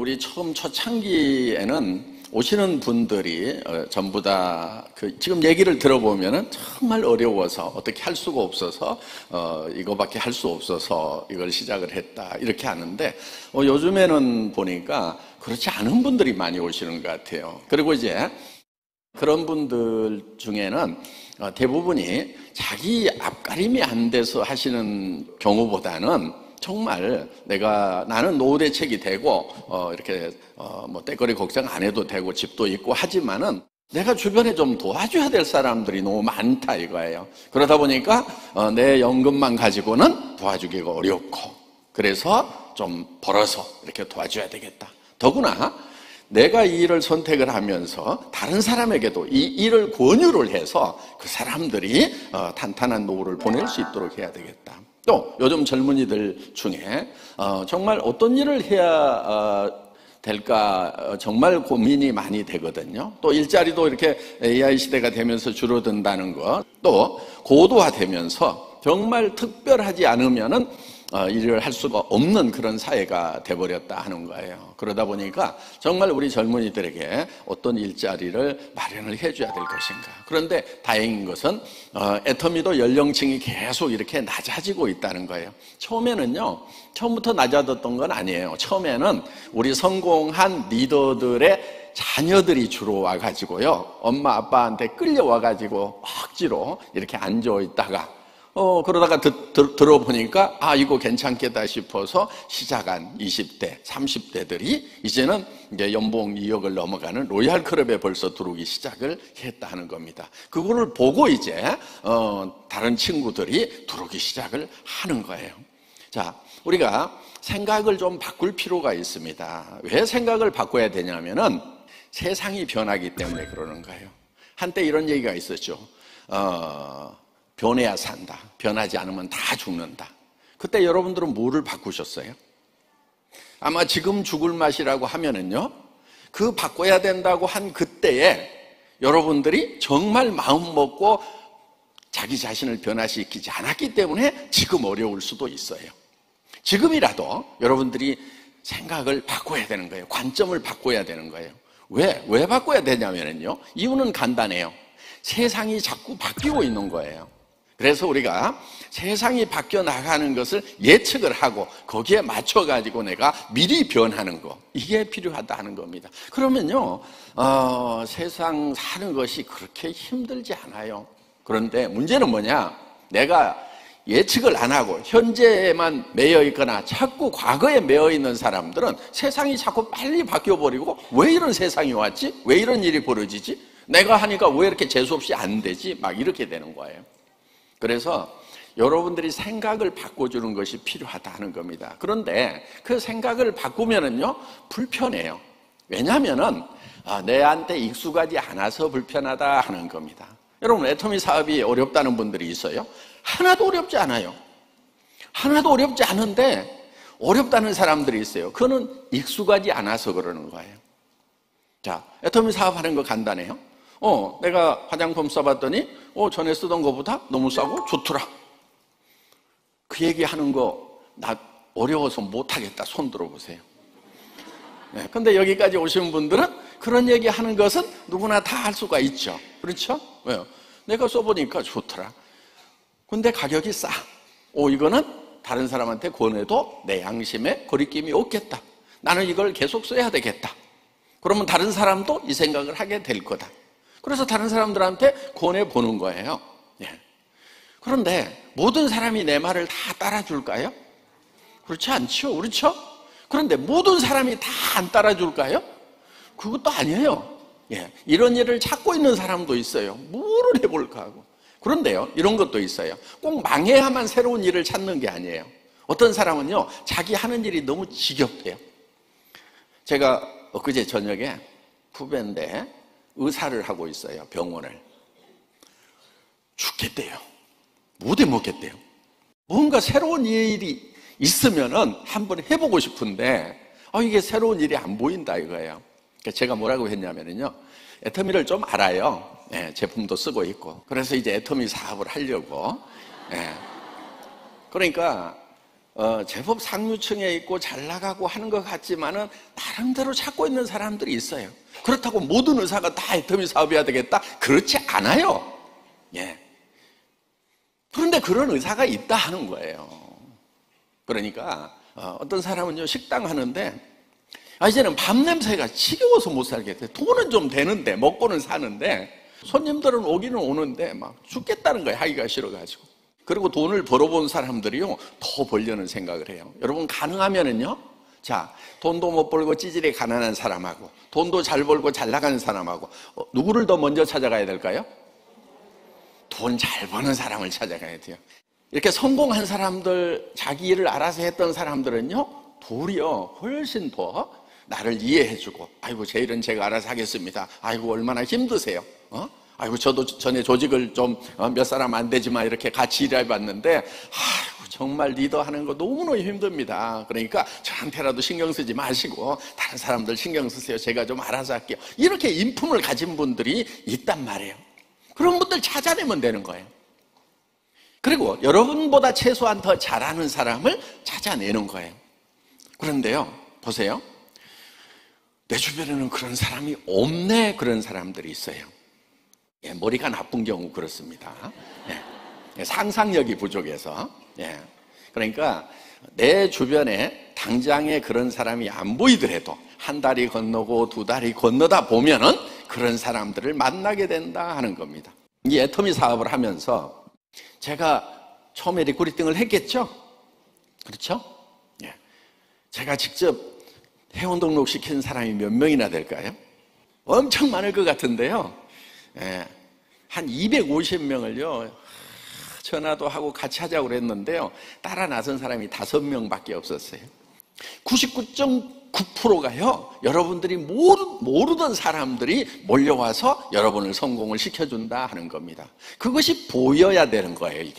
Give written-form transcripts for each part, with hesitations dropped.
우리 처음 초창기에는 오시는 분들이 전부 다 지금 얘기를 들어보면은 정말 어려워서 어떻게 할 수가 없어서 이거밖에 할 수 없어서 이걸 시작을 했다 이렇게 하는데 요즘에는 보니까 그렇지 않은 분들이 많이 오시는 것 같아요. 그리고 이제 그런 분들 중에는 대부분이 자기 앞가림이 안 돼서 하시는 경우보다는 정말 나는 노후 대책이 되고 이렇게 뭐 떼거리 걱정 안 해도 되고 집도 있고 하지만은 내가 주변에 좀 도와줘야 될 사람들이 너무 많다 이거예요. 그러다 보니까 내 연금만 가지고는 도와주기가 어렵고 그래서 좀 벌어서 이렇게 도와줘야 되겠다. 더구나 내가 이 일을 선택을 하면서 다른 사람에게도 이 일을 권유를 해서 그 사람들이 탄탄한 노후를 보낼 수 있도록 해야 되겠다. 또 요즘 젊은이들 중에 정말 어떤 일을 해야 될까 정말 고민이 많이 되거든요. 또 일자리도 이렇게 AI 시대가 되면서 줄어든다는 것, 또 고도화되면서 정말 특별하지 않으면은 일을 할 수가 없는 그런 사회가 돼버렸다 하는 거예요. 그러다 보니까 정말 우리 젊은이들에게 어떤 일자리를 마련을 해줘야 될 것인가. 그런데 다행인 것은 애터미도 연령층이 계속 이렇게 낮아지고 있다는 거예요. 처음부터 낮아졌던 건 아니에요. 처음에는 우리 성공한 리더들의 자녀들이 주로 와가지고요, 엄마 아빠한테 끌려와가지고 억지로 이렇게 앉아 있다가 그러다가 들어보니까 이거 괜찮겠다 싶어서 시작한 20대, 30대들이 이제는 이제 연봉 2억을 넘어가는 로얄 클럽에 벌써 들어오기 시작을 했다 하는 겁니다. 그거를 보고 이제 다른 친구들이 들어오기 시작을 하는 거예요. 자, 우리가 생각을 좀 바꿀 필요가 있습니다. 왜 생각을 바꿔야 되냐면은 세상이 변하기 때문에 그러는 거예요. 한때 이런 얘기가 있었죠. 변해야 산다. 변하지 않으면 다 죽는다. 그때 여러분들은 뭐를 바꾸셨어요? 아마 지금 죽을 맛이라고 하면은요, 그 바꿔야 된다고 한 그때에 여러분들이 정말 마음 먹고 자기 자신을 변화시키지 않았기 때문에 지금 어려울 수도 있어요. 지금이라도 여러분들이 생각을 바꿔야 되는 거예요. 관점을 바꿔야 되는 거예요. 왜 바꿔야 되냐면요, 이유는 간단해요. 세상이 자꾸 바뀌고 있는 거예요. 그래서 우리가 세상이 바뀌어 나가는 것을 예측을 하고 거기에 맞춰가지고 내가 미리 변하는 거, 이게 필요하다 하는 겁니다. 그러면요, 세상 사는 것이 그렇게 힘들지 않아요. 그런데 문제는 뭐냐? 내가 예측을 안 하고 현재에만 매여 있거나 자꾸 과거에 매여 있는 사람들은 세상이 자꾸 빨리 바뀌어버리고 왜 이런 세상이 왔지? 왜 이런 일이 벌어지지? 내가 하니까 왜 이렇게 재수없이 안 되지? 막 이렇게 되는 거예요. 그래서 여러분들이 생각을 바꿔주는 것이 필요하다 하는 겁니다. 그런데 그 생각을 바꾸면은요, 불편해요. 왜냐하면은 내한테 익숙하지 않아서 불편하다 하는 겁니다. 여러분, 애터미 사업이 어렵다는 분들이 있어요? 하나도 어렵지 않아요. 하나도 어렵지 않은데 어렵다는 사람들이 있어요. 그거는 익숙하지 않아서 그러는 거예요. 자, 애터미 사업하는 거 간단해요. 내가 화장품 써봤더니 전에 쓰던 것보다 너무 싸고 좋더라. 그 얘기하는 거 나 어려워서 못하겠다. 손 들어보세요. 네, 근데 여기까지 오신 분들은 그런 얘기하는 것은 누구나 다 할 수가 있죠. 그렇죠? 왜요? 내가 써보니까 좋더라. 근데 가격이 싸. 이거는 다른 사람한테 권해도 내 양심에 거리낌이 없겠다. 나는 이걸 계속 써야 되겠다. 그러면 다른 사람도 이 생각을 하게 될 거다. 그래서 다른 사람들한테 권해보는 거예요. 예. 그런데 모든 사람이 내 말을 다 따라줄까요? 그렇지 않죠. 그렇죠? 그런데 모든 사람이 다 안 따라줄까요? 그것도 아니에요. 예. 이런 일을 찾고 있는 사람도 있어요. 뭐를 해볼까 하고. 그런데요, 이런 것도 있어요. 꼭 망해야만 새로운 일을 찾는 게 아니에요. 어떤 사람은요, 자기 하는 일이 너무 지겹대요. 제가 엊그제 저녁에 후배인데 의사를 하고 있어요. 병원을. 죽겠대요. 못 해먹겠대요. 뭔가 새로운 일이 있으면은 한번 해보고 싶은데 이게 새로운 일이 안 보인다 이거예요. 그러니까 제가 뭐라고 했냐면요, 애터미를 좀 알아요. 예, 제품도 쓰고 있고. 그래서 이제 애터미 사업을 하려고. 예. 그러니까 제법 상류층에 있고 잘 나가고 하는 것 같지만은 나름대로 찾고 있는 사람들이 있어요. 그렇다고 모든 의사가 다 애터미 사업해야 되겠다? 그렇지 않아요. 예. 그런데 그런 의사가 있다 하는 거예요. 그러니까 어떤 사람은요, 식당 하는데 이제는 밥 냄새가 지겨워서 못 살겠대. 돈은 좀 되는데, 먹고는 사는데 손님들은 오기는 오는데 막 죽겠다는 거예요. 하기가 싫어가지고. 그리고 돈을 벌어본 사람들이요, 더 벌려는 생각을 해요. 여러분, 가능하면은요, 자, 돈도 못 벌고 찌질이 가난한 사람하고 돈도 잘 벌고 잘 나가는 사람하고 누구를 더 먼저 찾아가야 될까요? 돈 잘 버는 사람을 찾아가야 돼요. 이렇게 성공한 사람들, 자기 일을 알아서 했던 사람들은요, 도리어 훨씬 더 나를 이해해주고, 아이고, 제 일은 제가 알아서 하겠습니다. 아이고, 얼마나 힘드세요. 아이고, 저도 전에 조직을 좀 몇 사람 안 되지만 이렇게 같이 일해봤는데, 아이고, 정말 리더하는 거 너무너무 힘듭니다. 그러니까 저한테라도 신경 쓰지 마시고 다른 사람들 신경 쓰세요. 제가 좀 알아서 할게요. 이렇게 인품을 가진 분들이 있단 말이에요. 그런 분들 찾아내면 되는 거예요. 그리고 여러분보다 최소한 더 잘하는 사람을 찾아내는 거예요. 그런데요, 보세요. 내 주변에는 그런 사람이 없네. 그런 사람들이 있어요. 예, 머리가 나쁜 경우 그렇습니다. 예, 상상력이 부족해서. 예, 그러니까 내 주변에 당장에 그런 사람이 안 보이더라도 한 달이 건너고 두 달이 건너다 보면은 그런 사람들을 만나게 된다 하는 겁니다. 이 애터미 사업을 하면서 제가 처음에 리크루팅을 했겠죠? 그렇죠? 예. 제가 직접 회원 등록시킨 사람이 몇 명이나 될까요? 엄청 많을 것 같은데요. 예. 한 250명을요, 전화도 하고 같이 하자고 그랬는데요. 따라 나선 사람이 5명밖에 없었어요. 99.9%가요, 여러분들이 모르던 사람들이 몰려와서 여러분을 성공을 시켜준다 하는 겁니다. 그것이 보여야 되는 거예요,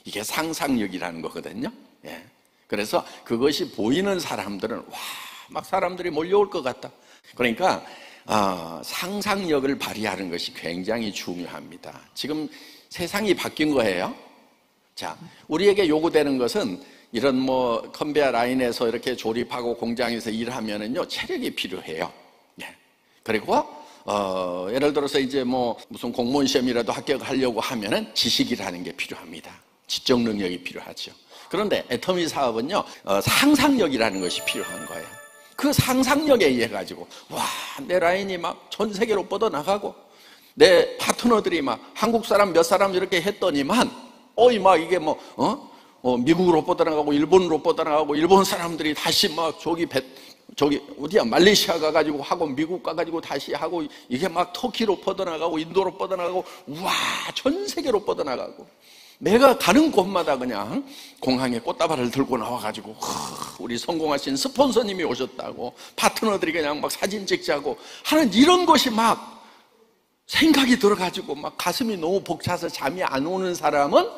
이게 상상력이라는 거거든요. 예. 그래서 그것이 보이는 사람들은, 와, 막 사람들이 몰려올 것 같다. 그러니까, 상상력을 발휘하는 것이 굉장히 중요합니다. 지금 세상이 바뀐 거예요. 자, 우리에게 요구되는 것은 이런 컨베이어 라인에서 이렇게 조립하고 공장에서 일하면은요, 체력이 필요해요. 예. 그리고, 예를 들어서 이제 무슨 공무원 시험이라도 합격하려고 하면은 지식이라는 게 필요합니다. 지적 능력이 필요하죠. 그런데 애터미 사업은요, 상상력이라는 것이 필요한 거예요. 그 상상력에 의해 가지고, 와, 내 라인이 막 전 세계로 뻗어나가고, 내 파트너들이 막 한국 사람 몇 사람 이렇게 했더니만, 이게 미국으로 뻗어나가고, 일본으로 뻗어나가고, 일본 사람들이 다시 막 어디야, 말레이시아 가가지고 하고, 미국 가가지고 다시 하고, 이게 막 터키로 뻗어나가고, 인도로 뻗어나가고, 우와, 전 세계로 뻗어나가고, 내가 가는 곳마다 그냥 공항에 꽃다발을 들고 나와가지고, 우리 성공하신 스폰서님이 오셨다고, 파트너들이 그냥 막 사진 찍자고 하는 이런 것이 막 생각이 들어가지고 막 가슴이 너무 벅차서 잠이 안 오는 사람은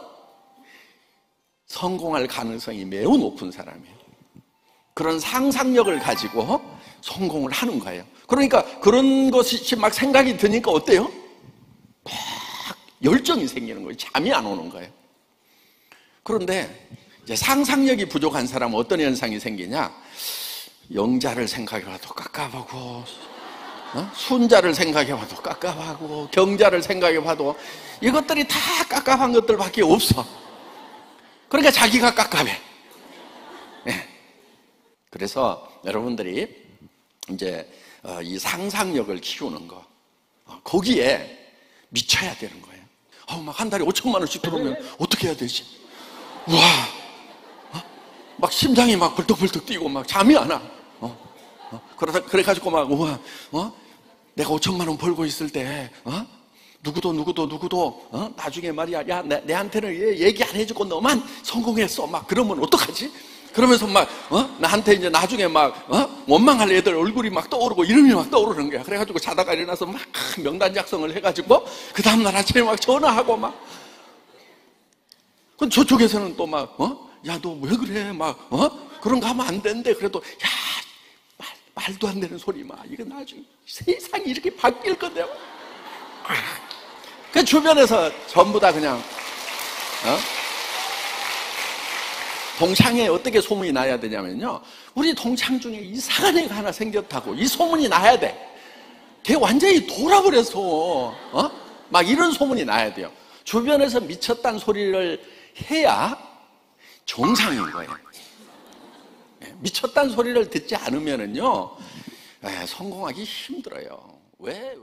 성공할 가능성이 매우 높은 사람이에요. 그런 상상력을 가지고 성공을 하는 거예요. 그러니까 그런 것이 막 생각이 드니까 어때요? 막 열정이 생기는 거예요. 잠이 안 오는 거예요. 그런데 이제 상상력이 부족한 사람은 어떤 현상이 생기냐? 영자를 생각해봐도 깝깝하고, 순자를 생각해봐도 깝깝하고, 경자를 생각해봐도 이것들이 다 깝깝한 것들밖에 없어. 그러니까 자기가 깝깝해. 네. 그래서 여러분들이 이제 이 상상력을 키우는 거, 거기에 미쳐야 되는 거예요. 막 한 달에 5천만 원씩 들어오면 어떻게 해야 되지? 우와, 막 심장이 막 벌떡벌떡 뛰고 막 잠이 안 와. 그래가지고 막, 우와, 내가 5천만 원 벌고 있을 때, 누구도, 나중에 말이야, 야, 내한테는 얘기 안 해주고 너만 성공했어. 막 그러면 어떡하지? 그러면서 막, 나한테 이제 나중에 막, 원망할 애들 얼굴이 막 떠오르고 이름이 막 떠오르는 거야. 그래가지고 자다가 일어나서 막 명단 작성을 해가지고, 그 다음날 아침에 막 전화하고 막. 그럼 저쪽에서는 또 막, 야, 너 왜 그래? 막, 그런 거 하면 안 된대. 그래도, 야, 말도 안 되는 소리 막. 이거 나중에 세상이 이렇게 바뀔 건데. 그 주변에서 전부 다 그냥, 동창에 어떻게 소문이 나야 되냐면요, 우리 동창 중에 이상한 애가 하나 생겼다고 이 소문이 나야 돼. 걔 완전히 돌아버렸어. 막 이런 소문이 나야 돼요. 주변에서 미쳤다는 소리를 해야 정상인 거예요. 미쳤다는 소리를 듣지 않으면은요, 성공하기 힘들어요. 왜?